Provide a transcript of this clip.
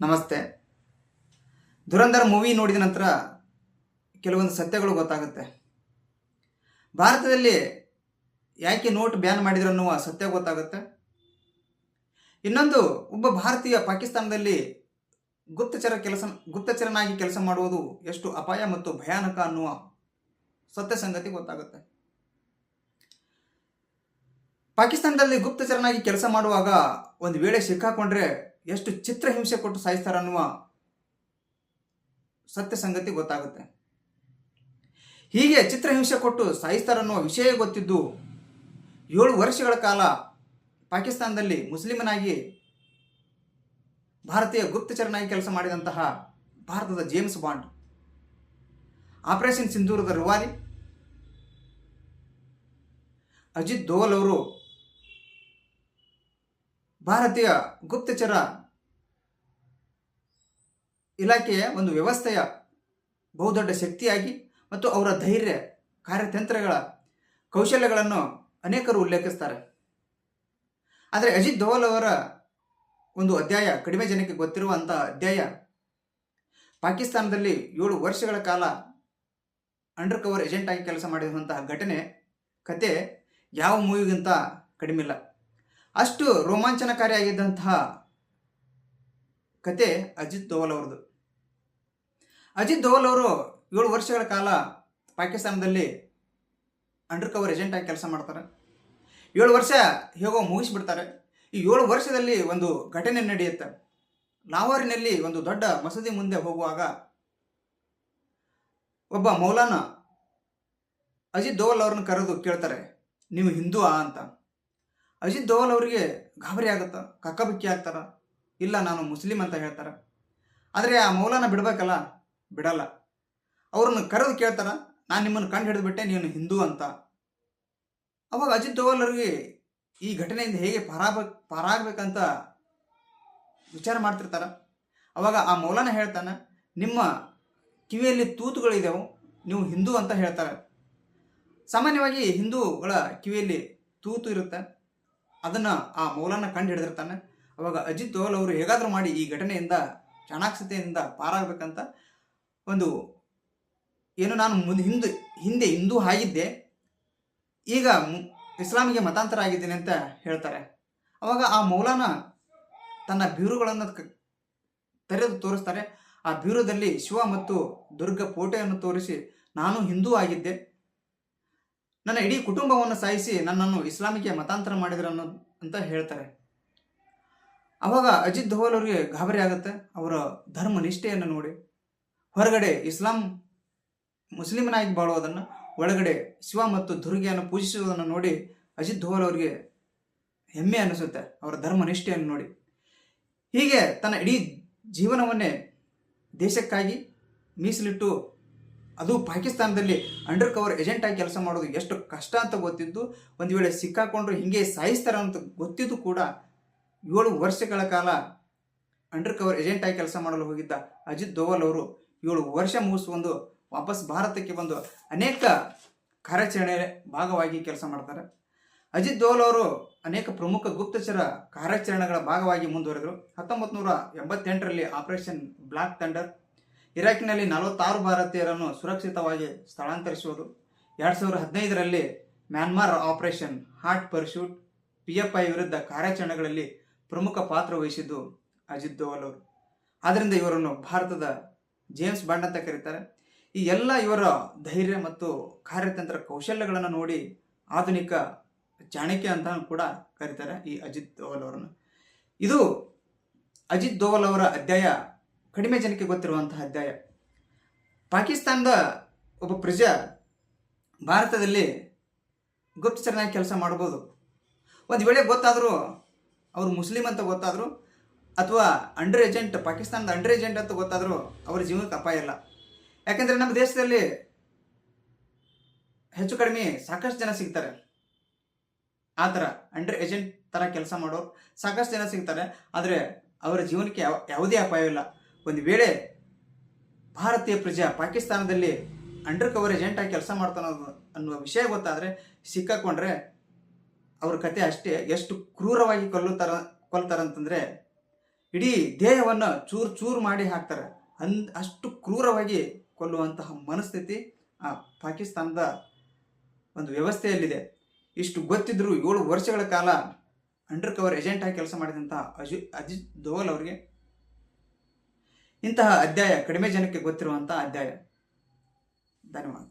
ನಮಸ್ತೆ. ಧುರಂಧರ್ ಮೂವಿ ನೋಡಿದ ನಂತರ ಕೆಲವೊಂದು ಸತ್ಯಗಳು ಗೊತ್ತಾಗುತ್ತೆ. ಭಾರತದಲ್ಲಿ ಯಾಕೆ ನೋಟ್ ಬ್ಯಾನ್ ಮಾಡಿದ್ರು ಅನ್ನುವ ಸತ್ಯ ಗೊತ್ತಾಗುತ್ತೆ. ಇನ್ನೊಂದು, ಒಬ್ಬ ಭಾರತೀಯ ಪಾಕಿಸ್ತಾನದಲ್ಲಿ ಗುಪ್ತಚರನಾಗಿ ಕೆಲಸ ಮಾಡುವುದು ಎಷ್ಟು ಅಪಾಯ ಮತ್ತು ಭಯಾನಕ ಅನ್ನುವ ಸತ್ಯ ಸಂಗತಿ ಗೊತ್ತಾಗುತ್ತೆ. ಪಾಕಿಸ್ತಾನದಲ್ಲಿ ಗುಪ್ತಚರನಾಗಿ ಕೆಲಸ ಮಾಡುವಾಗ ಒಂದು ವೇಳೆ ಸಿಕ್ಕಾಕೊಂಡ್ರೆ ಎಷ್ಟು ಚಿತ್ರಹಿಂಸೆ ಕೊಟ್ಟು ಸಾಯಿಸ್ತಾರೆ ಅನ್ನುವ ಸತ್ಯ ಸಂಗತಿ ಗೊತ್ತಾಗುತ್ತೆ. ಹೀಗೆ ಚಿತ್ರಹಿಂಸೆ ಕೊಟ್ಟು ಸಾಯಿಸ್ತಾರನ್ನುವ ವಿಷಯ ಗೊತ್ತಿದ್ದು 7 ವರ್ಷಗಳ ಕಾಲ ಪಾಕಿಸ್ತಾನದಲ್ಲಿ ಮುಸ್ಲಿಮನಾಗಿ ಭಾರತೀಯ ಗುಪ್ತಚರನಾಗಿ ಕೆಲಸ ಮಾಡಿದಂತಹ ಭಾರತದ ಜೇಮ್ಸ್ ಬಾಂಡ್, ಆಪರೇಷನ್ ಸಿಂಧೂರದ ರೂವಾರಿ ಅಜಿತ್ ದೋವಲ್ ಅವರು ಭಾರತೀಯ ಗುಪ್ತಚರ ಇಲಾಖೆಯ ಒಂದು ವ್ಯವಸ್ಥೆಯ ಬಹುದೊಡ್ಡ ಶಕ್ತಿಯಾಗಿ ಮತ್ತು ಅವರ ಧೈರ್ಯ, ಕಾರ್ಯತಂತ್ರಗಳ ಕೌಶಲ್ಯಗಳನ್ನು ಅನೇಕರು ಉಲ್ಲೇಖಿಸ್ತಾರೆ. ಆದರೆ ಅಜಿತ್ ದೋವಲ್ ಅವರ ಒಂದು ಅಧ್ಯಾಯ ಕಡಿಮೆ ಜನಕ್ಕೆ ಗೊತ್ತಿರುವಂತಹ ಅಧ್ಯಾಯ, ಪಾಕಿಸ್ತಾನದಲ್ಲಿ 7 ವರ್ಷಗಳ ಕಾಲ ಅಂಡರ್ ಕವರ್ ಏಜೆಂಟ್ ಆಗಿ ಕೆಲಸ ಮಾಡಿರುವಂತಹ ಕತೆ ಯಾವ ಮೂವಿಗಿಂತ ಕಡಿಮಿಲ್ಲ. ಅಷ್ಟು ರೋಮಾಂಚನಕಾರಿಯಾಗಿದ್ದಂತಹ ಕತೆ ಅಜಿತ್ ದೋವಲ್ ಅವರದು. ಅಜಿತ್ ದೋವಲ್ ಅವರು 7 ವರ್ಷಗಳ ಕಾಲ ಪಾಕಿಸ್ತಾನದಲ್ಲಿ ಅಂಡರ್ ಕವರ್ ಏಜೆಂಟ್ ಆಗಿ ಕೆಲಸ ಮಾಡ್ತಾರೆ. 7 ವರ್ಷ ಹೇಗೋ ಮುಗಿಸ್ಬಿಡ್ತಾರೆ. ಈ 7 ವರ್ಷದಲ್ಲಿ ಒಂದು ಘಟನೆ ನಡೆಯುತ್ತೆ. ಲಾಹೋರಿನಲ್ಲಿ ಒಂದು ದೊಡ್ಡ ಮಸೂದಿ ಮುಂದೆ ಹೋಗುವಾಗ ಒಬ್ಬ ಮೌಲಾನ ಅಜಿತ್ ದೋವಲ್ ಅವ್ರನ್ನ ಕರೆದು ಕೇಳ್ತಾರೆ, ನೀವು ಹಿಂದೂ ಅಂತ. ಅಜಿತ್ ದೋವಲ್ ಅವರಿಗೆ ಗಾಬರಿ ಆಗುತ್ತ, ಕಕ್ಕಬಿಕ್ಕಿ ಆಗ್ತಾರ. ಇಲ್ಲ, ನಾನು ಮುಸ್ಲಿಂ ಅಂತ ಹೇಳ್ತಾರೆ. ಆದರೆ ಆ ಮೌಲಾನ ಬಿಡ್ಬೇಕಲ್ಲ, ಬಿಡಲ್ಲ. ಅವ್ರನ್ನ ಕರೆದು ಕೇಳ್ತಾರ, ನಾನು ನಿಮ್ಮನ್ನು ಕಂಡು ಹಿಡಿದ್ಬಿಟ್ಟೆ, ನೀನು ಹಿಂದೂ ಅಂತ. ಅವಾಗ ಅಜಿತ್ ದೋವಲ್ ಅವರಿಗೆ ಈ ಘಟನೆಯಿಂದ ಹೇಗೆ ಪಾರಾಗಬೇಕಂತ ವಿಚಾರ ಮಾಡ್ತಿರ್ತಾರ. ಅವಾಗ ಆ ಮೌಲಾನ ಹೇಳ್ತಾನೆ, ನಿಮ್ಮ ಕಿವಿಯಲ್ಲಿ ತೂತುಗಳಿದೆವು, ನೀವು ಹಿಂದೂ ಅಂತ ಹೇಳ್ತಾರೆ. ಸಾಮಾನ್ಯವಾಗಿ ಹಿಂದೂಗಳ ಕಿವಿಯಲ್ಲಿ ತೂತು ಇರುತ್ತೆ, ಅದನ್ನು ಆ ಮೌಲಾನ ಕಂಡು ಹಿಡಿದಿರ್ತಾನೆ. ಅವಾಗ ಅಜಿತ್ ದೋವಲ್ ಅವರು ಹೇಗಾದರೂ ಮಾಡಿ ಈ ಘಟನೆಯಿಂದ ಚಾಣಾಕ್ಷತೆಯಿಂದ ಪಾರಾಗಬೇಕಂತ ನಾನು ಹಿಂದೆ ಹಿಂದೂ ಆಗಿದ್ದೆ, ಈಗ ಇಸ್ಲಾಮಿಗೆ ಮತಾಂತರ ಆಗಿದ್ದೇನೆ ಅಂತ ಹೇಳ್ತಾರೆ. ಅವಾಗ ಆ ಮೌಲಾನ ತನ್ನ ಬ್ಯೂರುಗಳನ್ನು ತೆರೆದು ತೋರಿಸ್ತಾರೆ. ಆ ಬ್ಯೂರೋದಲ್ಲಿ ಶಿವ ಮತ್ತು ದುರ್ಗ ಫೋಟೋಯನ್ನು ತೋರಿಸಿ, ನಾನು ಹಿಂದೂ ಆಗಿದ್ದೆ, ನನ್ನ ಇಡೀ ಕುಟುಂಬವನ್ನು ಸಾಯಿಸಿ ನನ್ನನ್ನು ಇಸ್ಲಾಮಿಗೆ ಮತಾಂತರ ಮಾಡಿದ್ರು ಅಂತ ಹೇಳ್ತಾರೆ. ಅವಾಗ ಅಜಿತ್ ದೋವಲ್ ಅವರಿಗೆ ಗಾಬರಿ ಆಗುತ್ತೆ. ಅವರ ಧರ್ಮ ನಿಷ್ಠೆಯನ್ನು ನೋಡಿ, ಹೊರಗಡೆ ಮುಸ್ಲಿಮನಾಗಿ ಬಾಳುವುದನ್ನು, ಒಳಗಡೆ ಶಿವ ಮತ್ತು ದುರ್ಗೆಯನ್ನು ಪೂಜಿಸುವುದನ್ನು ನೋಡಿ ಅಜಿತ್ ದೋವಲ್ ಅವರಿಗೆ ಹೆಮ್ಮೆ ಅನಿಸುತ್ತೆ, ಅವರ ಧರ್ಮ ನಿಷ್ಠೆಯನ್ನು ನೋಡಿ. ಹೀಗೆ ತನ್ನ ಇಡೀ ಜೀವನವನ್ನೇ ದೇಶಕ್ಕಾಗಿ ಮೀಸಲಿಟ್ಟು, ಅದು ಪಾಕಿಸ್ತಾನದಲ್ಲಿ ಅಂಡರ್ ಕವರ್ ಏಜೆಂಟ್ ಆಗಿ ಕೆಲಸ ಮಾಡೋದು ಎಷ್ಟು ಕಷ್ಟ ಅಂತ ಗೊತ್ತಿದ್ದು, ಒಂದು ವೇಳೆ ಸಿಕ್ಕಾಕೊಂಡ್ರು ಹಿಂಗೆ ಸಾಯಿಸ್ತಾರೆ ಅಂತ ಗೊತ್ತಿದ್ದು ಕೂಡ 7 ವರ್ಷಗಳ ಕಾಲ ಅಂಡರ್ ಕವರ್ ಏಜೆಂಟ್ ಆಗಿ ಕೆಲಸ ಮಾಡಲು ಹೋಗಿದ್ದ ಅಜಿತ್ ದೋವಲ್ ಅವರು 7 ವರ್ಷ ಮುಗಿಸ್ಕೊಂಡು ವಾಪಸ್ ಭಾರತಕ್ಕೆ ಬಂದು ಅನೇಕ ಕಾರ್ಯಾಚರಣೆ ಭಾಗವಾಗಿ ಕೆಲಸ ಮಾಡ್ತಾರೆ. ಅಜಿತ್ ದೋವಲ್ ಅವರು ಅನೇಕ ಪ್ರಮುಖ ಗುಪ್ತಚರ ಕಾರ್ಯಾಚರಣೆಗಳ ಭಾಗವಾಗಿ ಮುಂದುವರೆದರು. 1988ರಲ್ಲಿ ಆಪರೇಷನ್ ಬ್ಲಾಕ್ ಥಂಡರ್, ಇರಾಕಿನಲ್ಲಿ 46 ಭಾರತೀಯರನ್ನು ಸುರಕ್ಷಿತವಾಗಿ ಸ್ಥಳಾಂತರಿಸುವುದು, 2015ರಲ್ಲಿ Myanmar operation hot pursuit, PFI ವಿರುದ್ಧ ಕಾರ್ಯಾಚರಣೆಗಳಲ್ಲಿ ಪ್ರಮುಖ ಪಾತ್ರ ವಹಿಸಿದ್ದು ಅಜಿತ್ ದೋವಲ್ ಅವರು. ಆದ್ದರಿಂದ ಇವರನ್ನು ಭಾರತದ ಜೇಮ್ಸ್ ಬಾಂಡ್ ಅಂತ ಕರೀತಾರೆ. ಈ ಎಲ್ಲ ಇವರ ಧೈರ್ಯ ಮತ್ತು ಕಾರ್ಯತಂತ್ರ ಕೌಶಲ್ಯಗಳನ್ನು ನೋಡಿ ಆಧುನಿಕ ಚಾಣಕ್ಯ ಅಂತ ಕೂಡ ಕರೀತಾರೆ ಈ ಅಜಿತ್ ದೋವಲ್ ಅವರನ್ನು. ಇದು ಅಜಿತ್ ದೋವಲ್ ಅವರ ಅಧ್ಯಾಯ, ಕಡಿಮೆ ಜನಕ್ಕೆ ಗೊತ್ತಿರುವಂತಹ ಅಧ್ಯಾಯ. ಪಾಕಿಸ್ತಾನದ ಒಬ್ಬ ಪ್ರಜೆ ಭಾರತದಲ್ಲಿ ಗುಪ್ತಚರನಾಗಿ ಕೆಲಸ ಮಾಡ್ಬೋದು. ಒಂದು ವೇಳೆ ಗೊತ್ತಾದರೂ, ಅವರು ಮುಸ್ಲಿಂ ಅಂತ ಗೊತ್ತಾದರೂ, ಅಥವಾ ಅಂಡರ್ ಏಜೆಂಟ್, ಪಾಕಿಸ್ತಾನದ ಅಂಡರ್ ಏಜೆಂಟ್ ಅಂತ ಗೊತ್ತಾದರೂ ಅವರ ಜೀವನಕ್ಕೆ ಅಪಾಯ ಇಲ್ಲ. ಯಾಕೆಂದರೆ ನಮ್ಮ ದೇಶದಲ್ಲಿ ಹೆಚ್ಚು ಕಡಿಮೆ ಸಾಕಷ್ಟು ಜನ ಸಿಗ್ತಾರೆ, ಆ ಥರ ಅಂಡರ್ ಏಜೆಂಟ್ ಥರ ಕೆಲಸ ಮಾಡೋರು ಸಾಕಷ್ಟು ಜನ ಸಿಗ್ತಾರೆ. ಆದರೆ ಅವರ ಜೀವನಕ್ಕೆ ಯಾವುದೇ ಅಪಾಯವಿಲ್ಲ. ಒಂದು ವೇಳೆ ಭಾರತೀಯ ಪ್ರಜೆ ಪಾಕಿಸ್ತಾನದಲ್ಲಿ ಅಂಡರ್ ಕವರ್ ಏಜೆಂಟ್ ಆಗಿ ಕೆಲಸ ಮಾಡ್ತಾನೋ ಅನ್ನುವ ವಿಷಯ ಗೊತ್ತಾದರೆ, ಸಿಕ್ಕಾಕೊಂಡ್ರೆ ಅವ್ರ ಕತೆ ಅಷ್ಟೇ ಎಷ್ಟು ಕ್ರೂರವಾಗಿ ಕೊಲ್ತಾರಂತಂದರೆ ಇಡೀ ದೇಹವನ್ನು ಚೂರು ಚೂರು ಮಾಡಿ ಹಾಕ್ತಾರೆ. ಅಷ್ಟು ಕ್ರೂರವಾಗಿ ಕೊಲ್ಲುವಂತಹ ಮನಸ್ಥಿತಿ ಆ ಪಾಕಿಸ್ತಾನದ ಒಂದು ವ್ಯವಸ್ಥೆಯಲ್ಲಿದೆ. ಇಷ್ಟು ಗೊತ್ತಿದ್ದರೂ 7 ವರ್ಷಗಳ ಕಾಲ ಅಂಡರ್ ಕವರ್ ಏಜೆಂಟ್ ಆಗಿ ಕೆಲಸ ಮಾಡಿದಂತಹ ಅಜಿತ್ ದೋವಲ್ ಅವರಿಗೆ ಇಂತಹ ಅಧ್ಯಾಯ ಕಡಿಮೆ ಜನಕ್ಕೆ ಗೊತ್ತಿರುವಂತಹ ಅಧ್ಯಾಯ. ಧನ್ಯವಾದ.